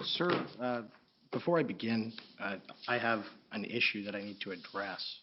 Sir, before I begin, I have an issue that I need to address.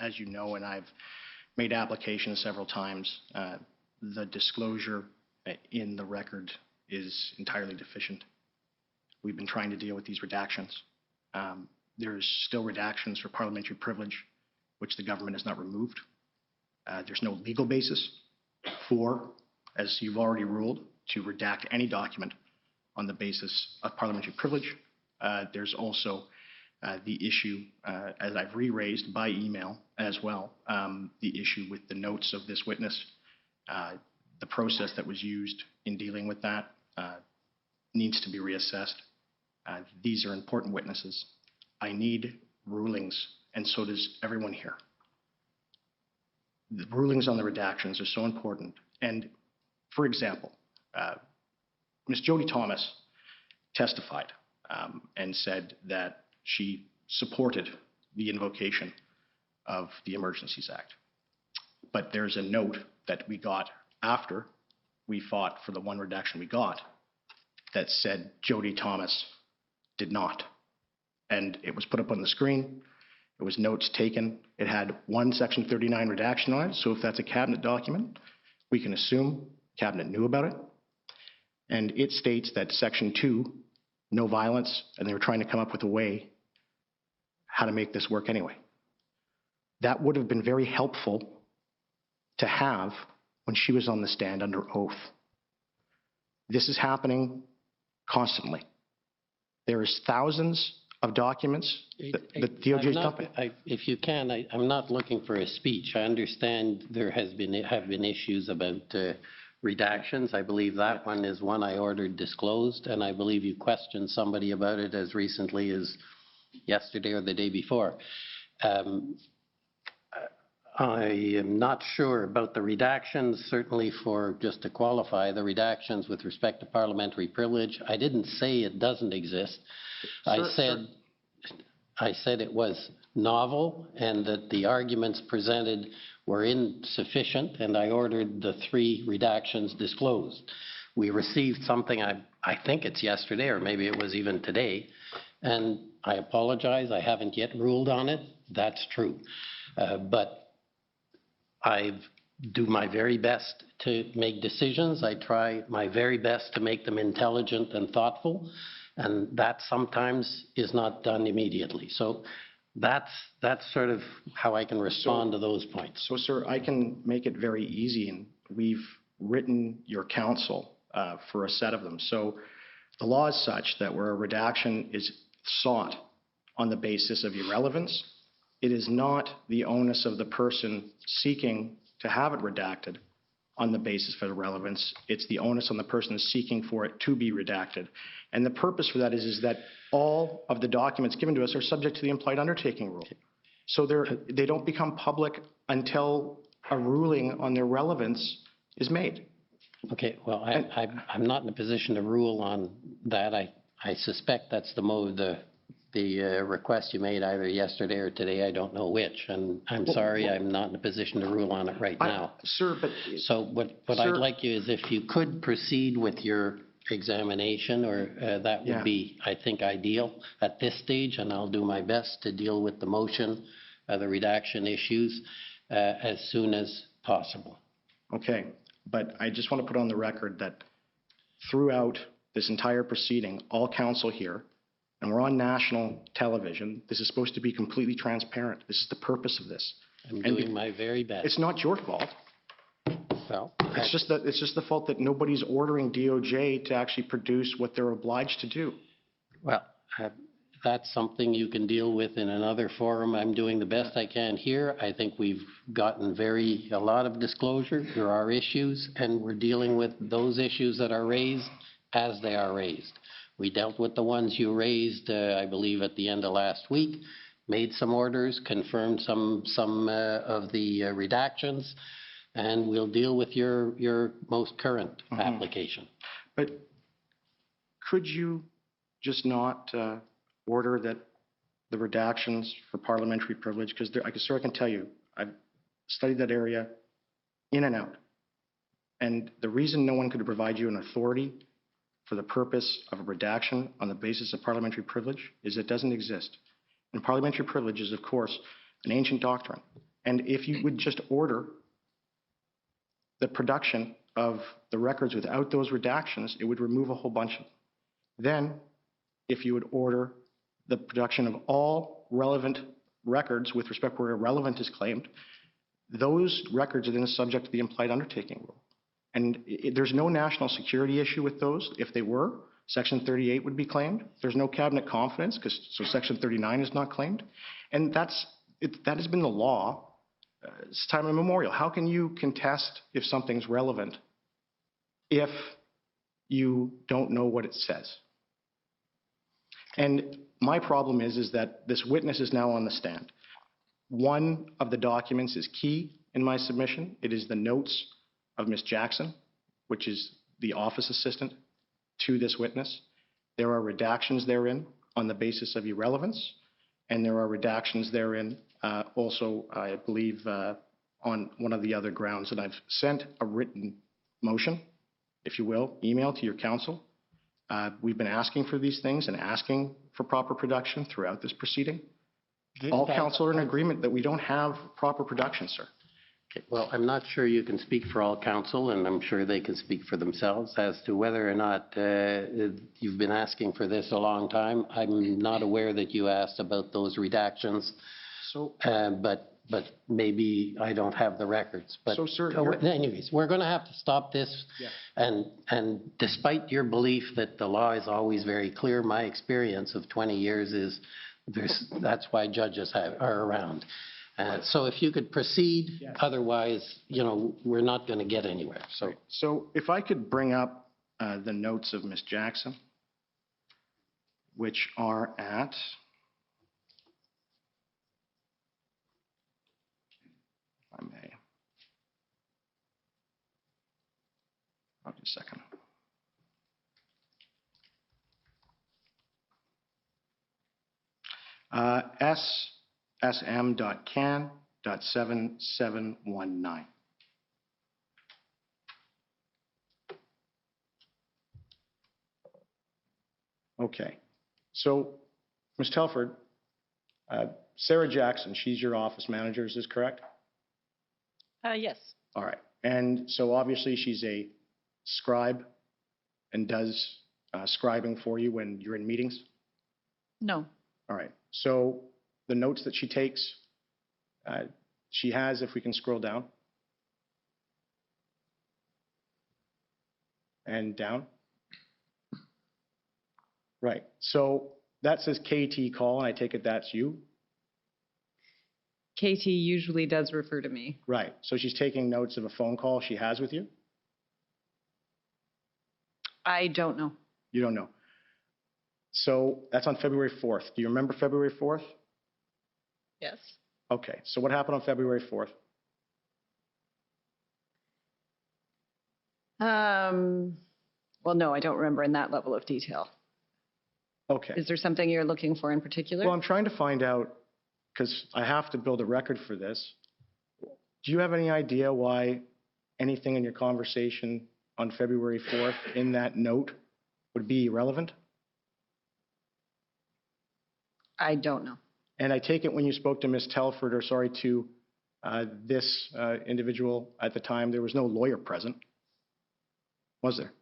As you know, and I've made applications several times, the disclosure in the record is entirely deficient. We've been trying to deal with these redactions. There's still redactions for parliamentary privilege, which the government has not removed. There's no legal basis for, as you've already ruled, to redact any document on the basis of parliamentary privilege. There's also the issue, as I've re-raised by email as well, the issue with the notes of this witness. The process that was used in dealing with that needs to be reassessed. These are important witnesses. I need rulings, and so does everyone here. The rulings on the redactions are so important. And for example, Ms. Jody Thomas testified and said that she supported the invocation of the Emergencies Act. But there's a note that we got after we fought for the one redaction we got that said Jody Thomas did not. And it was put up on the screen. It was notes taken. It had one Section 39 redaction on it. So if that's a cabinet document, we can assume cabinet knew about it. And it states that Section 2, no violence, and they were trying to come up with a way how to make this work anyway. That would have been very helpful to have when she was on the stand under oath. This is happening constantly. There is thousands of documents that DOJ is dumping. If you can, I'm not looking for a speech. I understand there have been issues about redactions. I believe that one is one I ordered disclosed, and I believe you questioned somebody about it as recently as yesterday or the day before. I am not sure about the redactions, certainly for, just to qualify, the redactions with respect to parliamentary privilege. I didn't say it doesn't exist. Sir, I said it was novel and that the arguments presented were insufficient, and I ordered the 3 redactions disclosed. We received something, I think it's yesterday or maybe it was even today, and I apologize, I haven't yet ruled on it. That's true. But I do my very best to make decisions. I try my very best to make them intelligent and thoughtful, and that sometimes is not done immediately. So that's sort of how I can respond to those points. So, sir, I can make it very easy, and we've written your counsel for a set of them. So the law is such that where a redaction is sought on the basis of irrelevance, it is not the onus of the person seeking to have it redacted on the basis of irrelevance. It's the onus on the person seeking for it to be redacted. And the purpose for that is that all of the documents given to us are subject to the implied undertaking rule. So they don't become public until a ruling on their relevance is made. Okay, well, I'm not in a position to rule on that. I suspect that's the request you made either yesterday or today, I don't know which, and I'm sorry I'm not in a position to rule on it right now. Sir, but... So what I'd like you is if you could proceed with your examination, or that would be, I think, ideal at this stage, and I'll do my best to deal with the motion, the redaction issues, as soon as possible. Okay, but I just want to put on the record that throughout this entire proceeding, all counsel here, and we're on national television, this is supposed to be completely transparent. This is the purpose of this. I'm doing my very best. It's not your fault. Well, it's just the fault that nobody's ordering DOJ to actually produce what they're obliged to do. Well, that's something you can deal with in another forum. I'm doing the best I can here. I think we've gotten a lot of disclosure. There are issues, and we're dealing with those issues that are raised as they are raised. We dealt with the ones you raised, I believe, at the end of last week, made some orders, confirmed some of the redactions, and we'll deal with your most current application. But could you just not order that the redactions for parliamentary privilege, because I can tell you, I've studied that area in and out, and the reason no one could provide you an authority for the purpose of a redaction on the basis of parliamentary privilege is it doesn't exist. And parliamentary privilege is, of course, an ancient doctrine. And if you would just order the production of the records without those redactions, it would remove a whole bunch of them. Then, if you would order the production of all relevant records with respect where irrelevant is claimed, those records are then subject to the implied undertaking rule. And there's no national security issue with those. If they were, Section 38 would be claimed. There's no cabinet confidence, so Section 39 is not claimed. And that has been the law since time immemorial. How can you contest if something's relevant if you don't know what it says? And my problem is that this witness is now on the stand. One of the documents is key in my submission. It is the notes of Ms. Jackson, which is the office assistant to this witness. There are redactions therein on the basis of irrelevance, and there are redactions therein also, I believe, on one of the other grounds. And I've sent a written motion, if you will, email to your council. We've been asking for these things and asking for proper production throughout this proceeding. All council are in agreement that we don't have proper production, sir. Okay, well, I'm not sure you can speak for all council, and I'm sure they can speak for themselves as to whether or not you've been asking for this a long time. I'm not aware that you asked about those redactions, So, but maybe I don't have the records. But So, sir, anyways, we're going to have to stop this. Yeah. And despite your belief that the law is always very clear, my experience of 20 years is that's why judges are around. So if you could proceed, Yes. Otherwise, we're not going to get anywhere. So if I could bring up the notes of Ms. Jackson, which are at, if I may, just a second. SSM.can.7719. Okay. So, Ms. Telford, Sarah Jackson, she's your office manager, is this correct? Yes. All right. And so obviously she's a scribe and does scribing for you when you're in meetings? No. All right. So the notes that she takes, she has, if we can scroll down. And down. Right. So that says KT call, and I take it that's you? KT usually does refer to me. Right. So she's taking notes of a phone call she has with you? I don't know. You don't know. So that's on February 4th. Do you remember February 4th? Yes. Okay. So what happened on February 4th? Well, no, I don't remember in that level of detail. Okay. Is there something you're looking for in particular? Well, I'm trying to find out, because I have to build a record for this. Do you have any idea why anything in your conversation on February 4th in that note would be irrelevant? I don't know. And I take it when you spoke to Ms. Telford, or sorry, to this individual at the time, there was no lawyer present, was there?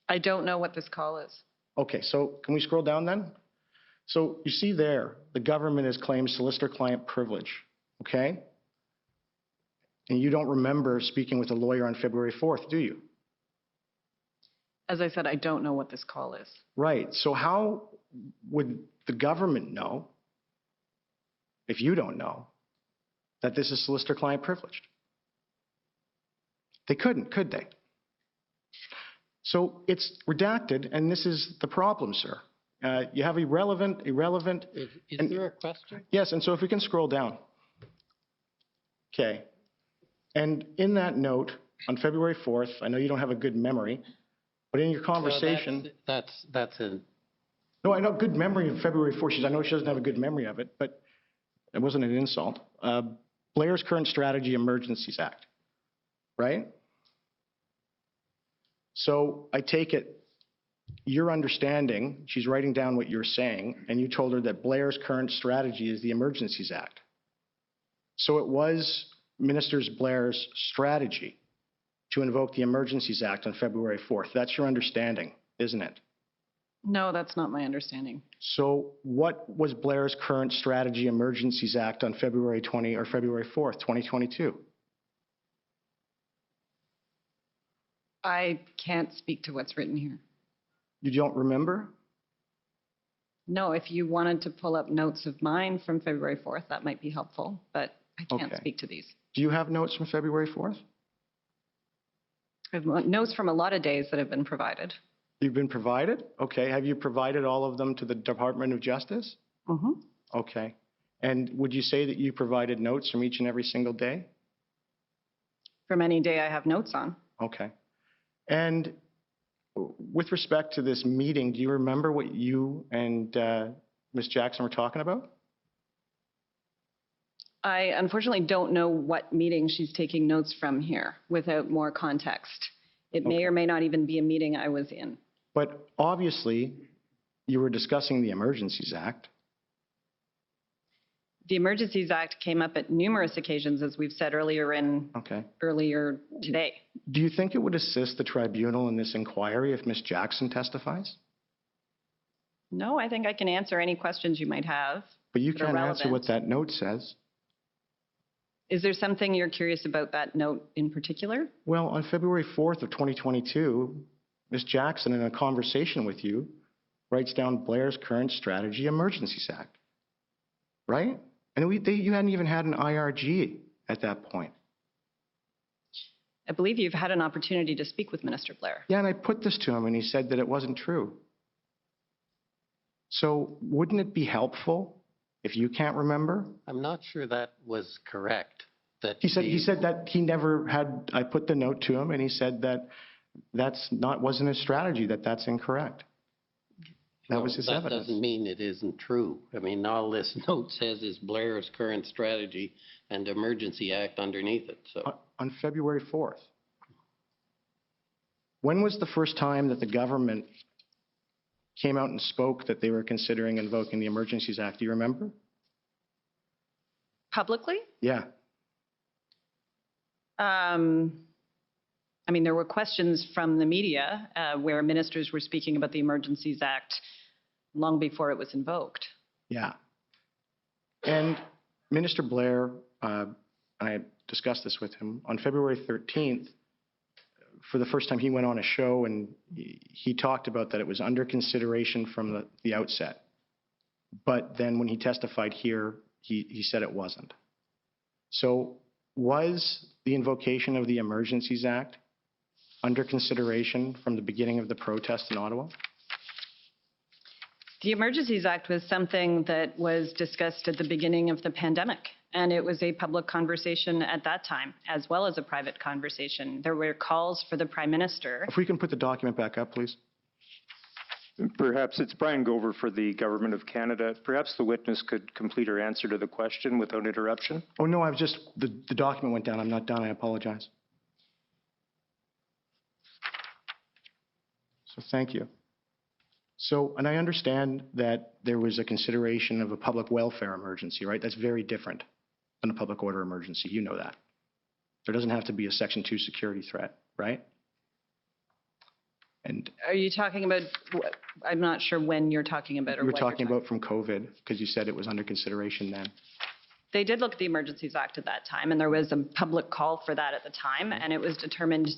I don't know what this call is. Okay, so can we scroll down then? So you see there, the government has claimed solicitor-client privilege, okay? And you don't remember speaking with a lawyer on February 4th, do you? As I said, I don't know what this call is. Right, so how would the government know, if you don't know, that this is solicitor-client privileged? They couldn't, could they? So it's redacted, and this is the problem, sir. You have irrelevant. Is there a question? Yes, and so if we can scroll down. Okay. And in that note, on February 4th, I know you don't have a good memory, but in your conversation. No, that's a. No, I know good memory of February 4th. I know she doesn't have a good memory of it, but it wasn't an insult. Blair's Current Strategy Emergencies Act, right? So I take it your understanding, she's writing down what you're saying, and you told her that Blair's current strategy is the Emergencies Act. So it was Minister Blair's strategy to invoke the Emergencies Act on February 4th. That's your understanding, isn't it? No, that's not my understanding. So what was Blair's current strategy Emergencies Act on February 4th, 2022? I can't speak to what's written here. You don't remember? No, if you wanted to pull up notes of mine from February 4th, that might be helpful, but I can't Okay. speak to these. Do you have notes from February 4th? I have notes from a lot of days that have been provided. You've been provided? Okay. Have you provided all of them to the Department of Justice? Mm-hmm. Okay. And would you say that you provided notes from each and every single day? From any day I have notes on. Okay. And with respect to this meeting, do you remember what you and Ms. Jackson were talking about? I unfortunately don't know what meeting she's taking notes from here without more context. It may Okay. or may not even be a meeting I was in. But obviously, you were discussing the Emergencies Act. The Emergencies Act came up at numerous occasions, as we've said earlier Okay. earlier today. Do you think it would assist the tribunal in this inquiry if Ms. Jackson testifies? No, I think I can answer any questions you might have. But you that are can't answer what relevant. that note says. Is there something you're curious about that note in particular? Well, on February 4th of 2022, Ms. Jackson, in a conversation with you, writes down Blair's current strategy Emergencies Act, right? And you hadn't even had an IRG at that point. I believe you've had an opportunity to speak with Minister Blair. Yeah, and I put this to him, and he said that it wasn't true. So wouldn't it be helpful if you can't remember? I'm not sure that was correct. That He said that he never had, I put the note to him, and he said that wasn't his strategy, that's incorrect. That was his evidence. That doesn't mean it isn't true. I mean, all this note says is Blair's current strategy and Emergency Act underneath it, so. On February 4th. When was the first time that the government came out and spoke that they were considering invoking the Emergencies Act? Do you remember? Publicly? Yeah. I mean, there were questions from the media where ministers were speaking about the Emergencies Act long before it was invoked. Yeah. And Minister Blair, I discussed this with him, on February 13th, for the first time he went on a show and he talked about that it was under consideration from the outset. But then when he testified here, he said it wasn't. So was the invocation of the Emergencies Act under consideration from the beginning of the protest in Ottawa? The Emergencies Act was something that was discussed at the beginning of the pandemic, and it was a public conversation at that time, as well as a private conversation. There were calls for the Prime Minister. If we can put the document back up, please. Perhaps it's Brian Gover for the Government of Canada. Perhaps the witness could complete her answer to the question without interruption. Oh, no, the document went down. I'm not done. I apologize. So thank you. So, and I understand that there was a consideration of a public welfare emergency, right? That's very different than a public order emergency. You know that. There doesn't have to be a Section 2 security threat, right? And Are you talking about, I'm not sure when you're talking about or you were what you're talking about from COVID, because you said it was under consideration then. They did look at the Emergencies Act at that time, and there was a public call for that at the time, and it was determined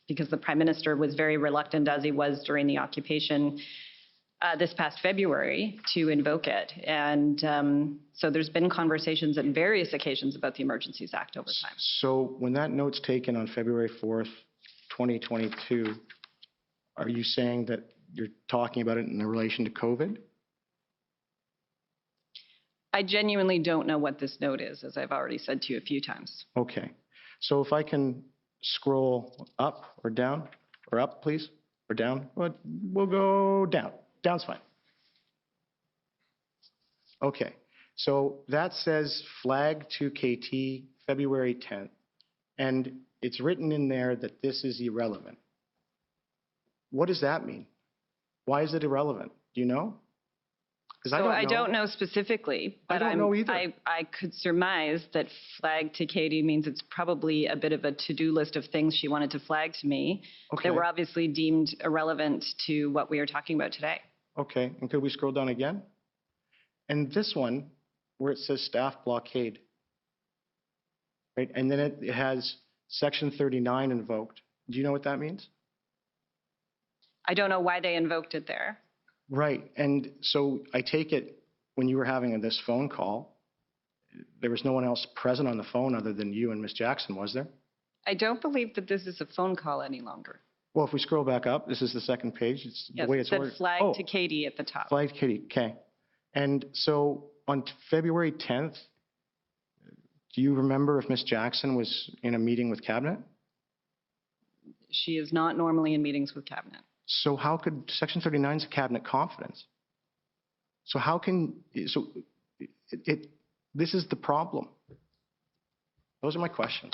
because the Prime Minister was very reluctant, as he was during the occupation this past February, to invoke it. And so there's been conversations at various occasions about the Emergencies Act over time. So when that note's taken on February 4th, 2022, are you saying that you're talking about it in relation to COVID? I genuinely don't know what this note is, as I've already said to you a few times. Okay. So if I can scroll up or down, or up, please, or down. We'll go down. Down's fine. Okay. So that says flag to KT, February 10th. And it's written in there that this is irrelevant. what does that mean? Why is it irrelevant? Do you know? Because So I I don't know. don't know specifically, but don't know either. I could surmise that flag to Katie means it's probably a bit of a to-do list of things she wanted to flag to me Okay. that were obviously deemed irrelevant to what we are talking about today. Okay, and could we scroll down again? And this one, where it says staff blockade, right? And then it has section 39 invoked. Do you know what that means? I don't know why they invoked it there. Right, and so I take it when you were having this phone call, there was no one else present on the phone other than you and Ms. Jackson, was there? I don't believe that this is a phone call any longer. Well, if we scroll back up, this is the second page. It's Yes, the way it it's said ordered. flag Oh, to Katie at the top. flag Katie, okay. And so on February 10th, do you remember if Ms. Jackson was in a meeting with Cabinet? She is not normally in meetings with Cabinet. So how could, Section 39 is a Cabinet confidence. So how can, this is the problem. Those are my questions.